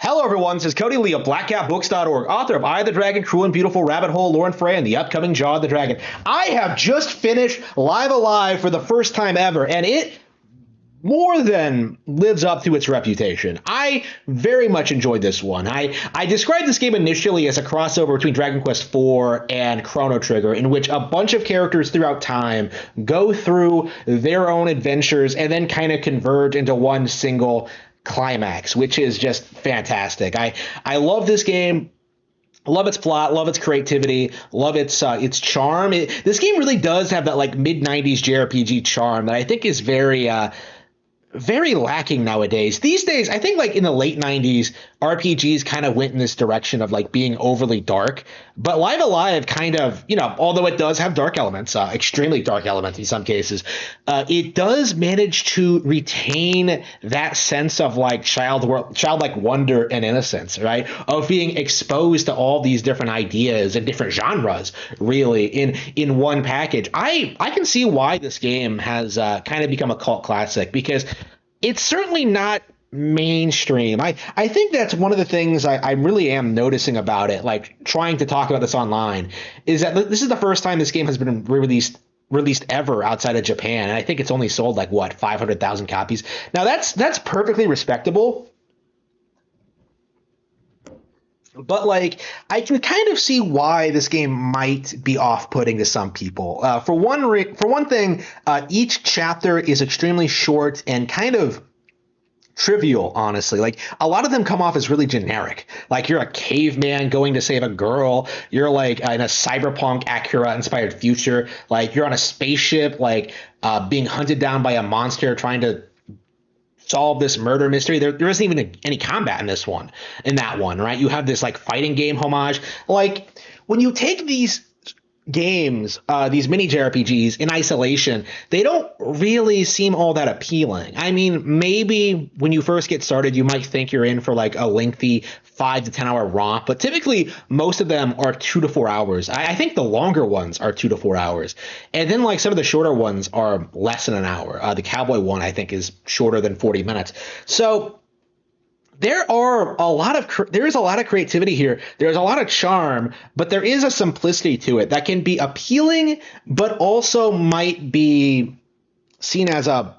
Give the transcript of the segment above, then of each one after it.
Hello, everyone. This is Cody Lee of BlackCatBooks.org, author of I, the Dragon, Cruel and Beautiful, Rabbit Hole, Lauren Frey, and the upcoming Jaw of the Dragon. I have just finished Live Alive for the first time ever, and it more than lives up to its reputation. I very much enjoyed this one. I described this game initially as a crossover between Dragon Quest IV and Chrono Trigger, in which a bunch of characters throughout time go through their own adventures and then kind of converge into one single climax, which is just fantastic. I love this game. Love its plot, love its creativity, love its charm. This game really does have that like mid 90s JRPG charm that I think is very lacking nowadays. These days, I think like in the late 90s, RPGs kind of went in this direction of like being overly dark. But Live Alive kind of, although it does have dark elements, extremely dark elements in some cases, it does manage to retain that sense of like childlike wonder and innocence, right? Of being exposed to all these different ideas and different genres, really, in one package. I can see why this game has kind of become a cult classic, because it's certainly not mainstream. I think that's one of the things I really am noticing about it, like trying to talk about this online, is that this is the first time this game has been released ever outside of Japan, and I think it's only sold like 500,000 copies. Now that's perfectly respectable, but like I can kind of see why this game might be off-putting to some people. For one thing, each chapter is extremely short and kind of trivial, honestly. Like a lot of them come off as really generic. Like you're a caveman going to save a girl. You're like in a cyberpunk Acura inspired future. Like you're on a spaceship, like being hunted down by a monster trying to solve this murder mystery. There isn't even any combat in that one, right? You have this like fighting game homage. Like when you take these games, these mini JRPGs in isolation, they don't really seem all that appealing. I mean, maybe when you first get started, you might think you're in for like a lengthy 5 to 10 hour romp, but typically most of them are 2 to 4 hours. I think the longer ones are 2 to 4 hours. And then like some of the shorter ones are less than an hour. The Cowboy one, I think, is shorter than 40 minutes. So there is a lot of creativity here. There's a lot of charm, but there is a simplicity to it that can be appealing, but also might be seen as a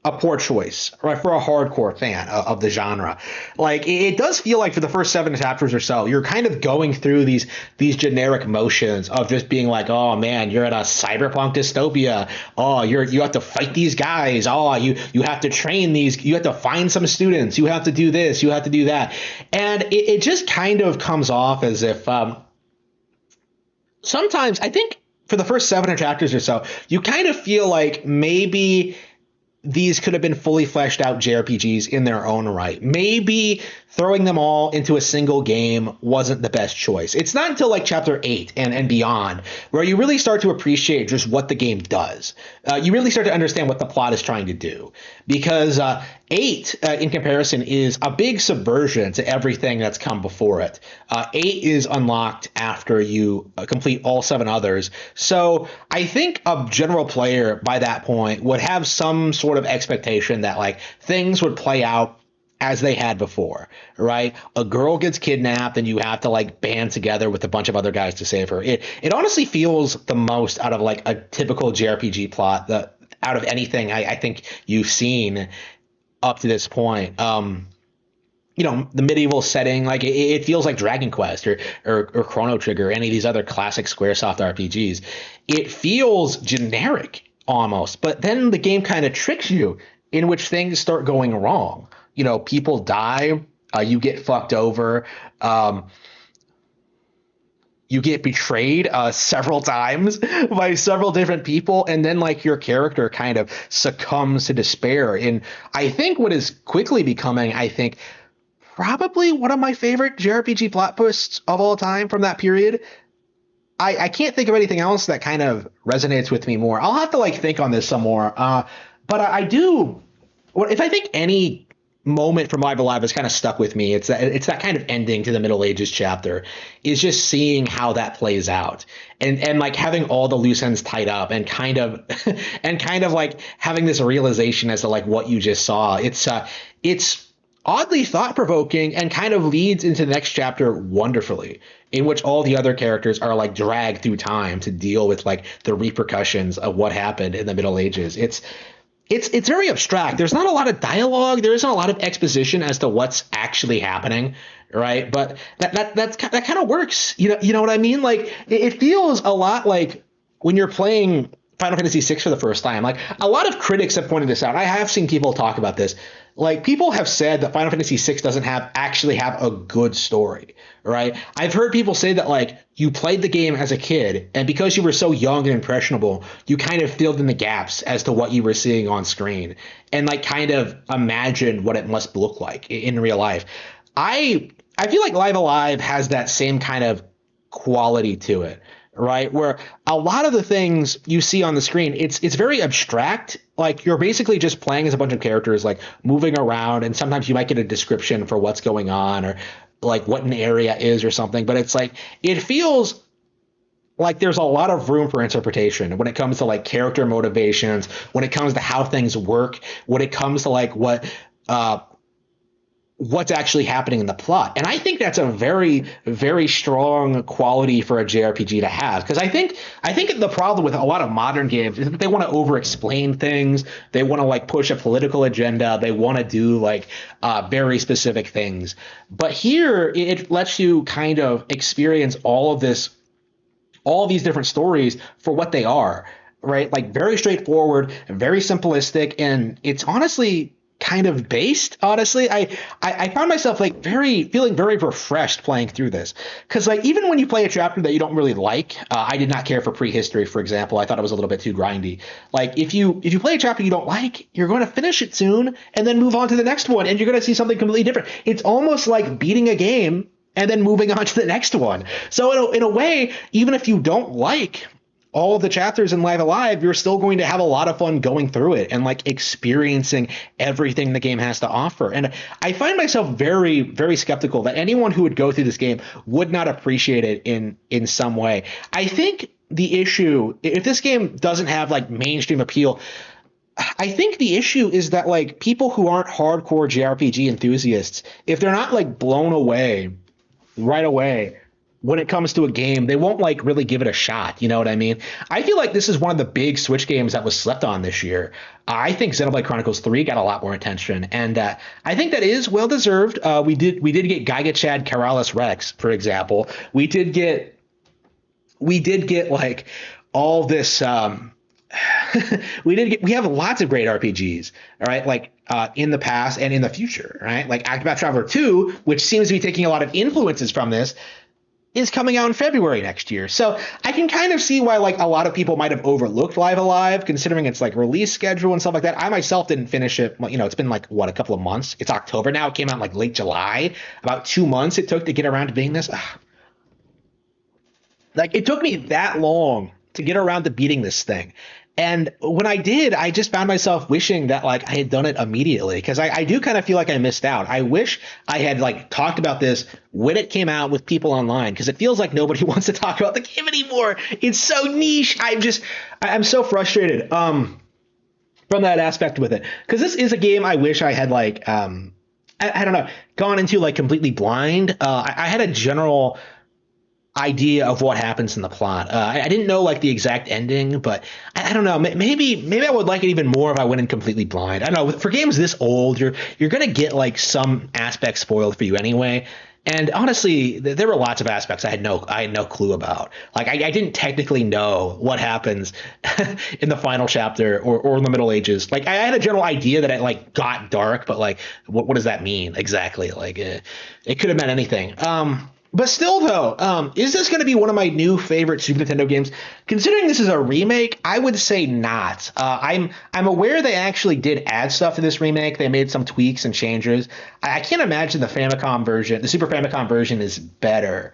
poor choice, right, for a hardcore fan of the genre. Like it does feel like for the first 7 chapters or so, you're kind of going through these generic motions of just being like, oh man, you're at a cyberpunk dystopia. Oh, you have to fight these guys. Oh, you have to train these. You have to find some students. You have to do this. You have to do that, and it just kind of comes off as if sometimes I think for the first 7 chapters or so, you kind of feel like maybe these could have been fully fleshed out JRPGs in their own right. Maybe throwing them all into a single game wasn't the best choice. It's not until like chapter 8 and beyond where you really start to appreciate just what the game does. You really start to understand what the plot is trying to do, because 8 in comparison is a big subversion to everything that's come before it. 8 is unlocked after you complete all 7 others. So I think a general player by that point would have some sort of expectation that like things would play out as they had before, right? A girl gets kidnapped and you have to like band together with a bunch of other guys to save her. It honestly feels the most out of like a typical JRPG plot out of anything I think you've seen up to this point. The medieval setting, like it feels like Dragon Quest or Chrono Trigger, or any of these other classic Squaresoft RPGs. It feels generic almost, but then the game kind of tricks you in which things start going wrong. People die, you get fucked over, you get betrayed several times by several different people, and then like your character kind of succumbs to despair. And I think what is quickly becoming, probably one of my favorite JRPG plot twists of all time from that period. I can't think of anything else that kind of resonates with me more. I'll have to like think on this some more. But I do. If I think any moment from Live Alive has kind of stuck with me, it's that kind of ending to the Middle Ages chapter, is just seeing how that plays out and like having all the loose ends tied up and kind of like having this realization as to like what you just saw. It's oddly thought provoking and kind of leads into the next chapter wonderfully, in which all the other characters are like dragged through time to deal with like the repercussions of what happened in the Middle Ages. It's very abstract. There's not a lot of dialogue. There isn't a lot of exposition as to what's actually happening, right? But that kind of works. You know what I mean? Like it feels a lot like when you're playing Final Fantasy VI for the first time. Like a lot of critics have pointed this out. I have seen people talk about this. Like people have said that Final Fantasy VI doesn't actually have a good story, right? I've heard people say that like you played the game as a kid, and because you were so young and impressionable, you kind of filled in the gaps as to what you were seeing on screen, and like kind of imagined what it must look like in real life. I feel like Live Alive has that same kind of quality to it, right? Where a lot of the things you see on the screen, it's very abstract. Like you're basically just playing as a bunch of characters, like moving around, and sometimes you might get a description for what's going on or like what an area is or something. But it's like it feels like there's a lot of room for interpretation when it comes to like character motivations, when it comes to how things work, when it comes to like uh what's actually happening in the plot. And I think that's a very, very strong quality for a JRPG to have. Because I think the problem with a lot of modern games is that they want to over explain things. They want to like push a political agenda. They want to do like very specific things. But here it lets you kind of experience all of these different stories for what they are, right? Like very straightforward, very simplistic, and it's honestly kind of based. Honestly, I found myself like feeling very refreshed playing through this, because like even when you play a chapter that you don't really like, I did not care for Prehistory, for example. I thought it was a little bit too grindy. Like if you play a chapter you don't like, you're going to finish it soon and then move on to the next one, and you're going to see something completely different. It's almost like beating a game and then moving on to the next one. So in a way, even if you don't like all of the chapters in Live Alive, you're still going to have a lot of fun going through it and like experiencing everything the game has to offer. And I find myself very, very skeptical that anyone who would go through this game would not appreciate it in some way. I think the issue, if this game doesn't have like mainstream appeal, I think the issue is that like people who aren't hardcore JRPG enthusiasts, if they're not like blown away right away when it comes to a game, they won't like really give it a shot. You know what I mean? I feel like this is one of the big Switch games that was slept on this year. I think Xenoblade Chronicles 3 got a lot more attention, and I think that is well deserved. We did get Giga Chad Keralis Rex, for example. We did get like all this. We have lots of great RPGs, all right, like in the past and in the future, right? Like Octopath Traveler 2, which seems to be taking a lot of influences from this, is coming out in February next year. So I can kind of see why like a lot of people might have overlooked Live Alive, considering its like release schedule and stuff like that. I myself didn't finish it. You know, it's been like what, a couple of months. It's October now. It came out like late July. About 2 months it took to get around to being this. Like it took me that long to get around to beating this thing. And when I did, I just found myself wishing that like I had done it immediately, because I do kind of feel like I missed out. I wish I had like talked about this when it came out with people online, because it feels like nobody wants to talk about the game anymore. It's so niche. I'm so frustrated from that aspect with it, because this is a game I wish I had like I don't know, gone into like completely blind. I had a general idea of what happens in the plot. I didn't know like the exact ending, but I don't know. Maybe I would like it even more if I went in completely blind. I don't know. For games this old, you're gonna get like some aspects spoiled for you anyway. And honestly, there were lots of aspects I had no clue about. Like I didn't technically know what happens in the final chapter or in the Middle Ages. Like I had a general idea that it like got dark, but like what does that mean exactly? Like it could have meant anything. But still, though, is this going to be one of my new favorite Super Nintendo games? Considering this is a remake, I would say not. I'm aware they actually did add stuff to this remake. They made some tweaks and changes. I can't imagine the Famicom version, the Super Famicom version, is better.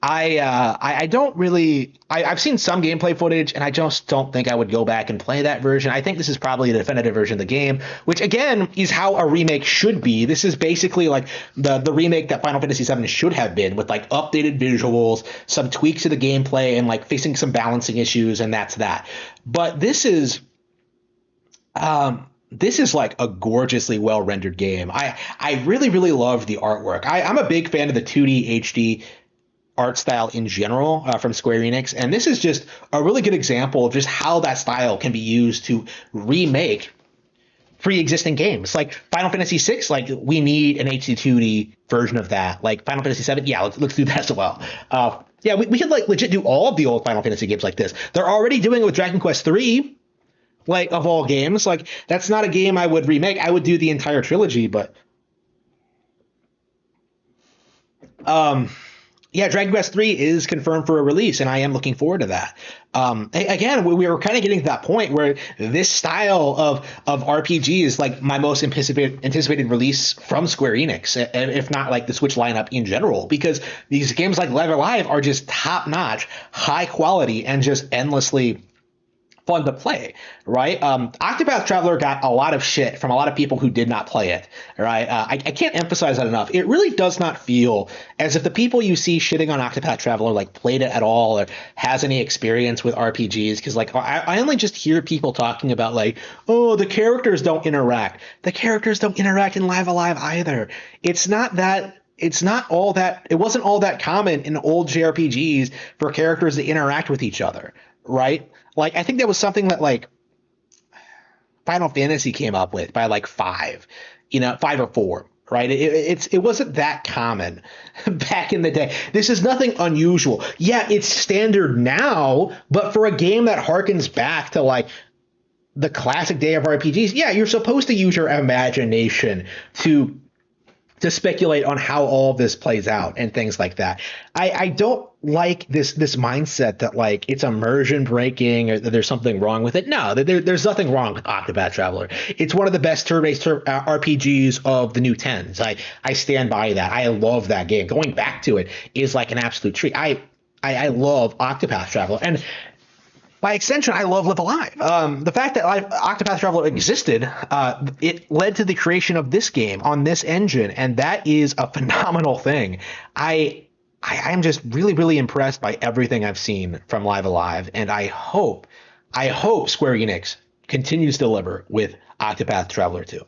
I don't really. I've seen some gameplay footage, and I just don't think I would go back and play that version. I think this is probably a definitive version of the game, which again is how a remake should be. This is basically like the remake that Final Fantasy VII should have been, with like updated visuals, some tweaks to the gameplay, and like fixing some balancing issues, and that's that. But this is this is like a gorgeously well rendered game. I really really love the artwork. I'm a big fan of the 2D HD art style in general from Square Enix, and this is just a really good example of just how that style can be used to remake pre-existing games. Like Final Fantasy VI, like we need an HD 2D version of that. Like Final Fantasy VII, yeah, let's do that as well. Yeah, we could like legit do all of the old Final Fantasy games like this. They're already doing it with Dragon Quest 3, like of all games. Like that's not a game I would remake. I would do the entire trilogy, but um yeah, Dragon Quest 3 is confirmed for a release, and I am looking forward to that. Again, we were kind of getting to that point where this style of RPG is like my most anticipated release from Square Enix, if not like the Switch lineup in general, because these games like Live Alive are just top notch, high quality, and just endlessly fun to play, right? Octopath Traveler got a lot of shit from a lot of people who did not play it, right? I can't emphasize that enough. It really does not feel as if the people you see shitting on Octopath Traveler like played it at all or has any experience with RPGs, because like I only just hear people talking about like, oh, the characters don't interact. The characters don't interact in Live Alive either. It wasn't all that common in old JRPGs for characters to interact with each other, right? Like I think that was something that like Final Fantasy came up with by like five, 5 or 4, right? It wasn't that common back in the day. This is nothing unusual. Yeah, it's standard now, but for a game that harkens back to like the classic day of RPGs, yeah, you're supposed to use your imagination to speculate on how all this plays out and things like that. I don't like this mindset that like it's immersion breaking or that there's something wrong with it. No, there's nothing wrong with Octopath Traveler. It's one of the best turn-based RPGs of the new tens. I stand by that. I love that game. Going back to it is like an absolute treat. I love Octopath Traveler, and by extension, I love Live Alive. The fact that Octopath Traveler existed, it led to the creation of this game on this engine, and that is a phenomenal thing. I am just really, really impressed by everything I've seen from Live Alive, and I hope Square Enix continues to deliver with Octopath Traveler 2.